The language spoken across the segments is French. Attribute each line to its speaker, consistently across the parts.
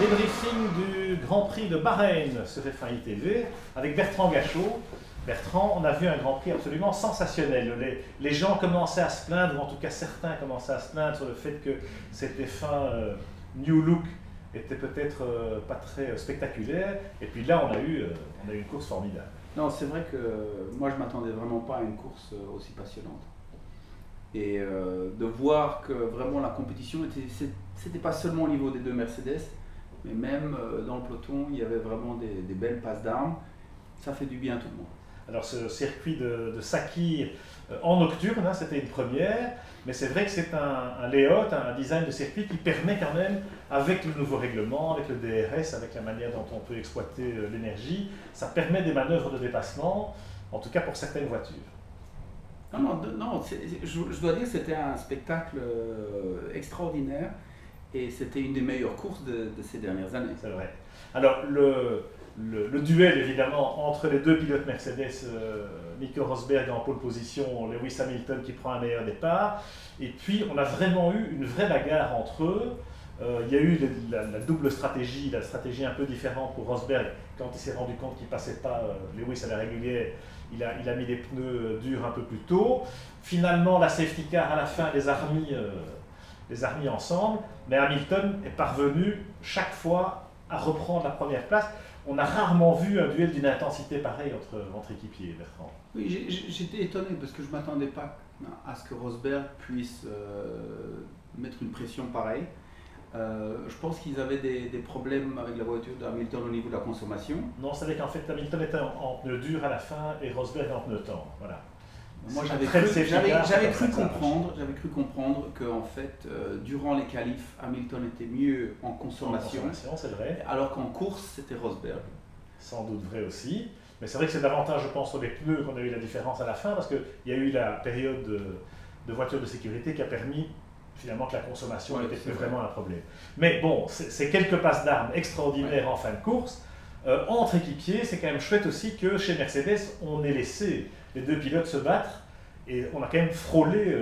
Speaker 1: débriefing du Grand Prix de Bahreïn sur F1 TV avec Bertrand Gachot. Bertrand, on a vu un Grand Prix absolument sensationnel. Les gens commençaient à se plaindre, ou en tout cas certains commençaient à se plaindre sur le fait que cette F1 New Look était peut-être pas très spectaculaire. Et puis là, on a eu une course formidable.
Speaker 2: Non, c'est vrai que moi, je ne m'attendais vraiment pas à une course aussi passionnante. Et de voir que vraiment la compétition, c'était pas seulement au niveau des deux Mercedes, mais même dans le peloton, il y avait vraiment des belles passes d'armes. Ça fait du bien à tout le monde.
Speaker 1: Alors ce circuit de Sakhir en nocturne, hein, c'était une première, mais c'est vrai que c'est un layout, un design de circuit qui permet quand même, avec le nouveau règlement, avec le DRS, avec la manière dont on peut exploiter l'énergie, ça permet des manœuvres de dépassement, en tout cas pour certaines voitures.
Speaker 2: Non, je dois dire que c'était un spectacle extraordinaire et c'était une des meilleures courses de ces dernières années.
Speaker 1: C'est vrai. Alors le duel évidemment entre les deux pilotes Mercedes, Nico Rosberg en pole position, Lewis Hamilton qui prend un meilleur départ, et puis on a vraiment eu une vraie bagarre entre eux. Il y a eu la double stratégie, la stratégie un peu différente pour Rosberg quand il s'est rendu compte qu'il ne passait pas Lewis à la régulière. Il a mis des pneus durs un peu plus tôt. Finalement, la safety car à la fin les a remis ensemble, mais Hamilton est parvenu chaque fois à reprendre la première place. On a rarement vu un duel d'une intensité pareille entre équipiers, Bertrand.
Speaker 2: Oui, j'étais étonné parce que je ne m'attendais pas à ce que Rosberg puisse mettre une pression pareille. Je pense qu'ils avaient des problèmes avec la voiture d'Hamilton au niveau de la consommation.
Speaker 1: Non, c'est vrai qu'en fait Hamilton était en pneu dur à la fin et Rosberg en pneu tendre. Voilà.
Speaker 2: Moi j'avais cru comprendre que en fait, durant les qualifs, Hamilton était mieux en consommation,
Speaker 1: c'est vrai.
Speaker 2: Alors qu'en course, c'était Rosberg.
Speaker 1: Sans doute vrai aussi. Mais c'est vrai que c'est davantage, je pense, sur les pneus qu'on a eu la différence à la fin, parce qu'il y a eu la période de voiture de sécurité qui a permis finalement que la consommation n'était plus vraiment un problème. Mais bon, c'est quelques passes d'armes extraordinaires en fin de course. Entre équipiers, c'est quand même chouette aussi que chez Mercedes, on ait laissé les deux pilotes se battre et on a quand même frôlé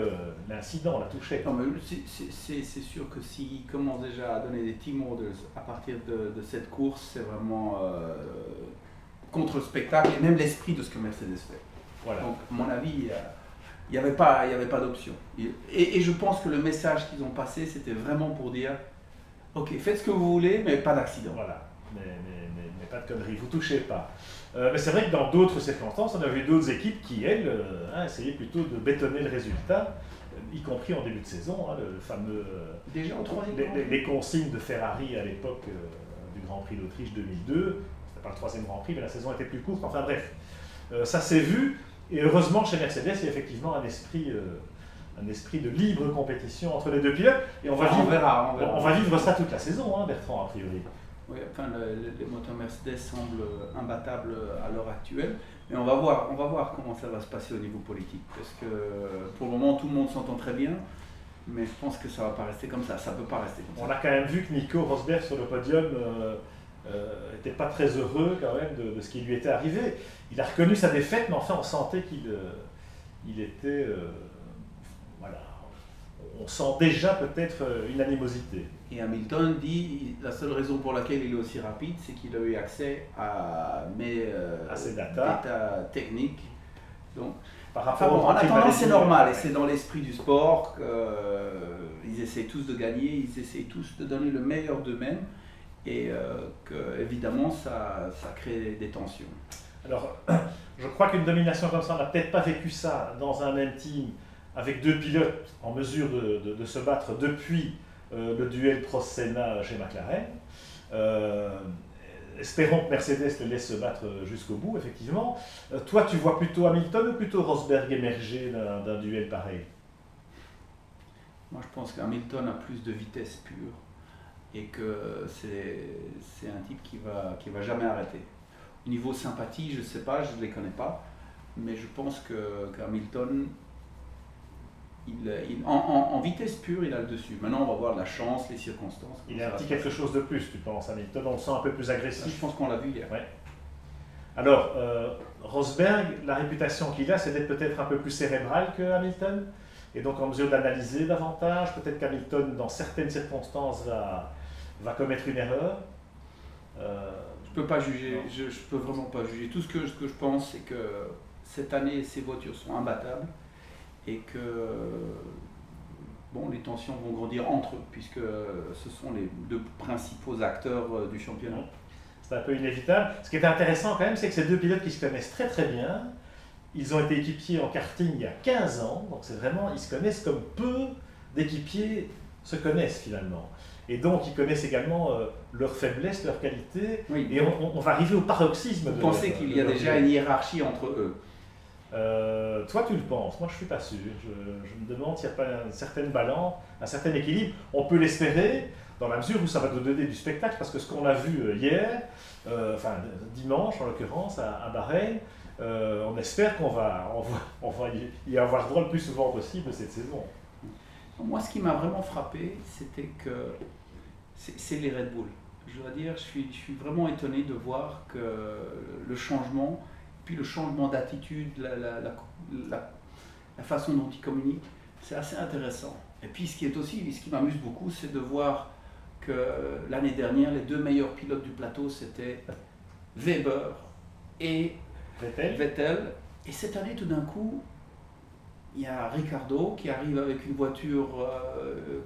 Speaker 1: l'incident, on l'a touché.
Speaker 2: Non, mais c'est sûr que s'ils commencent déjà à donner des team orders à partir de cette course, c'est vraiment contre le spectacle et même l'esprit de ce que Mercedes fait.
Speaker 1: Voilà.
Speaker 2: Donc, à mon avis, il n'y avait pas d'option. Et je pense que le message qu'ils ont passé, c'était vraiment pour dire ok, faites ce que vous voulez, mais pas d'accident.
Speaker 1: Voilà, mais pas de conneries, vous touchez pas. Mais c'est vrai que dans d'autres circonstances, on a vu d'autres équipes qui, elles, essayaient plutôt de bétonner le résultat, y compris en début de saison, hein, le fameux.
Speaker 2: Déjà en troisième
Speaker 1: les consignes de Ferrari à l'époque du Grand Prix d'Autriche 2002, c'était pas le troisième Grand Prix, mais la saison était plus courte, enfin bref. Ça s'est vu. Et heureusement, chez Mercedes, il y a effectivement un esprit de libre compétition entre les deux pilotes. Et on va vivre ça toute la saison, hein, Bertrand, a priori.
Speaker 2: Oui, enfin, les moteurs Mercedes semblent imbattables à l'heure actuelle. Mais on va voir comment ça va se passer au niveau politique. Parce que pour le moment, tout le monde s'entend très bien. Mais je pense que ça ne va pas rester comme ça. Ça ne peut pas rester comme ça.
Speaker 1: On a quand même vu que Nico Rosberg sur le podium n'était pas très heureux quand même de ce qui lui était arrivé. Il a reconnu sa défaite, mais enfin on sentait qu'il était... voilà, on sent déjà peut-être une animosité.
Speaker 2: Et Hamilton dit la seule raison pour laquelle il est aussi rapide, c'est qu'il a eu accès à
Speaker 1: ces data
Speaker 2: techniques. Donc,
Speaker 1: par rapport
Speaker 2: en attendant, c'est normal, et c'est dans l'esprit du sport qu'ils essayent tous de gagner, ils essayent tous de donner le meilleur d'eux-mêmes. Et que, évidemment, ça crée des tensions.
Speaker 1: Alors, je crois qu'une domination comme ça, on n'a peut-être pas vécu ça dans un même team avec deux pilotes en mesure de se battre depuis le duel Prost-Senna chez McLaren. Espérons que Mercedes le laisse se battre jusqu'au bout, effectivement. Toi, tu vois plutôt Hamilton ou plutôt Rosberg émerger d'un duel pareil?
Speaker 2: Moi, je pense qu'Hamilton a plus de vitesse pure. Et que c'est un type qui va jamais arrêter. Au niveau sympathie, je ne sais pas, je ne les connais pas, mais je pense qu'Hamilton, en vitesse pure, il a le dessus. Maintenant, on va voir la chance, les circonstances.
Speaker 1: Il a un petit quelque chose de plus, tu penses, Hamilton, on le sent un peu plus agressif.
Speaker 2: Je pense qu'on l'a vu hier.
Speaker 1: Ouais. Alors, Rosberg, la réputation qu'il a, c'est d'être peut-être un peu plus cérébral que Hamilton, et donc en mesure d'analyser davantage. Peut-être qu'Hamilton, dans certaines circonstances, va commettre une erreur.
Speaker 2: Je peux pas juger, je peux vraiment pas juger. Tout ce que je pense, c'est que cette année, ces voitures sont imbattables et que bon, les tensions vont grandir entre eux, puisque ce sont les deux principaux acteurs du championnat.
Speaker 1: C'est un peu inévitable. Ce qui est intéressant quand même, c'est que ces deux pilotes qui se connaissent très très bien, ils ont été équipiers en karting il y a 15 ans, donc c'est vraiment, ils se connaissent comme peu d'équipiers se connaissent finalement. Et donc ils connaissent également leurs faiblesses, leurs qualités,
Speaker 2: Oui.
Speaker 1: et on va arriver au paroxysme.
Speaker 2: Vous pensez qu'il y a déjà une hiérarchie entre eux?
Speaker 1: Toi tu le penses, moi je suis pas sûr. Je me demande s'il n'y a pas un certain balance, un certain équilibre. On peut l'espérer dans la mesure où ça va nous donner du spectacle, parce que ce qu'on a vu hier, enfin dimanche en l'occurrence à Bahreïn, on espère qu'on va y avoir droit le plus souvent possible cette saison.
Speaker 2: Moi, ce qui m'a vraiment frappé, c'était que c'est les Red Bull. Je dois dire, je suis vraiment étonné de voir que le changement, puis le changement d'attitude, la façon dont ils communiquent, c'est assez intéressant. Et puis ce qui m'amuse beaucoup, c'est de voir que l'année dernière, les deux meilleurs pilotes du plateau, c'était Weber et Vettel. Et cette année, tout d'un coup, il y a Ricciardo qui arrive avec une voiture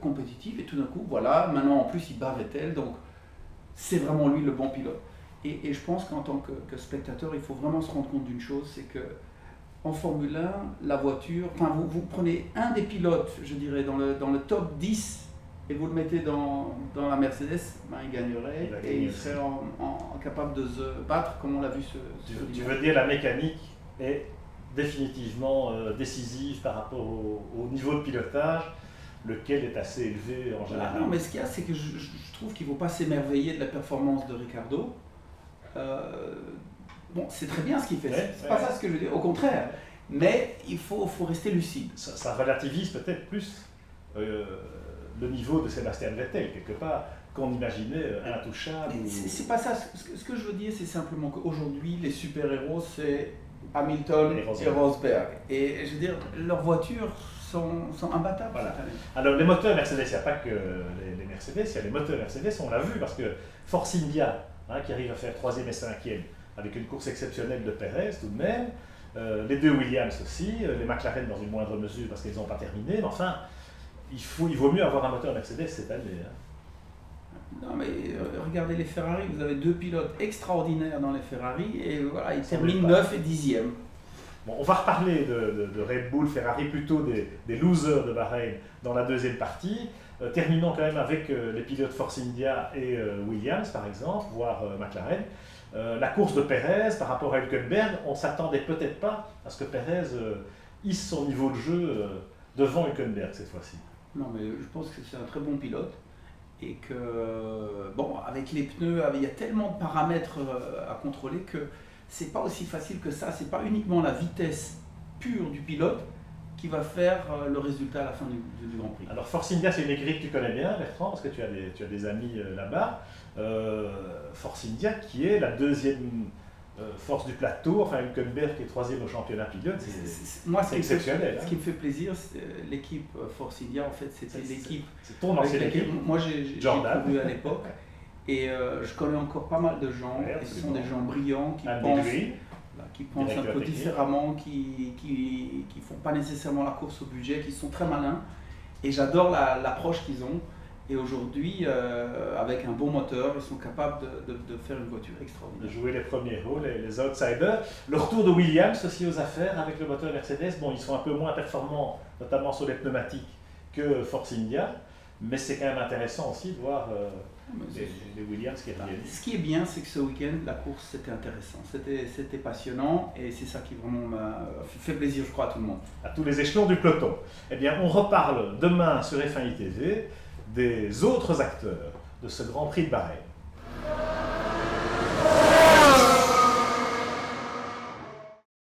Speaker 2: compétitive et tout d'un coup, voilà, maintenant en plus il bat Vettel, donc c'est vraiment lui le bon pilote. Et je pense qu'en tant que spectateur, il faut vraiment se rendre compte d'une chose, c'est que en Formule 1, la voiture, enfin vous prenez un des pilotes, je dirais, dans le top 10 et vous le mettez dans la Mercedes, ben, il gagnerait et il serait capable de se battre comme on l'a vu
Speaker 1: Tu veux dire la mécanique est définitivement décisive par rapport au niveau de pilotage, lequel est assez élevé en général.
Speaker 2: Non, mais ce qu'il y a, c'est que je trouve qu'il ne faut pas s'émerveiller de la performance de Ricciardo. Bon, c'est très bien ce qu'il fait, c'est pas ça ce que je veux dire, au contraire, mais il faut rester lucide.
Speaker 1: Ça relativise peut-être plus le niveau de Sébastien Vettel, quelque part, qu'on imaginait intouchable.
Speaker 2: C'est pas ça, ce que je veux dire, c'est simplement qu'aujourd'hui, les super-héros, c'est Hamilton et Rosberg. Et je veux dire, leurs voitures sont imbattables.
Speaker 1: Voilà. Alors les moteurs Mercedes, il n'y a pas que les Mercedes, il y a les moteurs Mercedes, on l'a vu, parce que Force India, qui arrive à faire 3e et 5e, avec une course exceptionnelle de Perez tout de même, les deux Williams aussi, les McLaren dans une moindre mesure parce qu'ils n'ont pas terminé, mais enfin, il vaut mieux avoir un moteur Mercedes cette année.
Speaker 2: Non mais regardez les Ferrari, vous avez deux pilotes extraordinaires dans les Ferrari et voilà, ils terminent 9 et 10e.
Speaker 1: Bon, on va reparler de Red Bull, Ferrari, plutôt des losers de Bahreïn dans la deuxième partie. Terminons quand même avec les pilotes Force India et Williams par exemple, voire McLaren. La course de Perez par rapport à Hülkenberg, on ne s'attendait peut-être pas à ce que Perez hisse son niveau de jeu devant Hülkenberg cette fois-ci.
Speaker 2: Non mais je pense que c'est un très bon pilote. Et que, bon, avec les pneus, il y a tellement de paramètres à contrôler que c'est pas aussi facile que ça. C'est pas uniquement la vitesse pure du pilote qui va faire le résultat à la fin du Grand Prix.
Speaker 1: Alors Force India, c'est une écurie que tu connais bien, Bertrand, parce que tu as des amis là-bas. Force India qui est la deuxième force du plateau, enfin Hülkenberg qui est 3e au championnat pilote, c'est exceptionnel.
Speaker 2: Ce qui me fait plaisir, l'équipe Force India, en fait, c'était l'équipe.
Speaker 1: C'est ton ancienne équipe.
Speaker 2: Moi, j'ai couru à l'époque et je connais encore pas mal de gens. Et ce sont des gens brillants qui pensent un peu différemment, qui font pas nécessairement la course au budget, qui sont très malins. Et j'adore l'approche qu'ils ont. Et aujourd'hui, avec un bon moteur, ils sont capables de faire une voiture extraordinaire.
Speaker 1: De jouer les premiers rôles, les outsiders. Le retour de Williams aussi aux affaires avec le moteur Mercedes. Bon, ils sont un peu moins performants, notamment sur les pneumatiques, que Force India. Mais c'est quand même intéressant aussi de voir les Williams qui reviennent.
Speaker 2: Ce qui est bien, c'est que ce week-end, la course, c'était intéressant. C'était passionnant et c'est ça qui vraiment m'a fait plaisir, je crois, à tout le monde.
Speaker 1: À tous les échelons du peloton. Eh bien, on reparle demain sur F1 ITV des autres acteurs de ce Grand Prix de Bahreïn.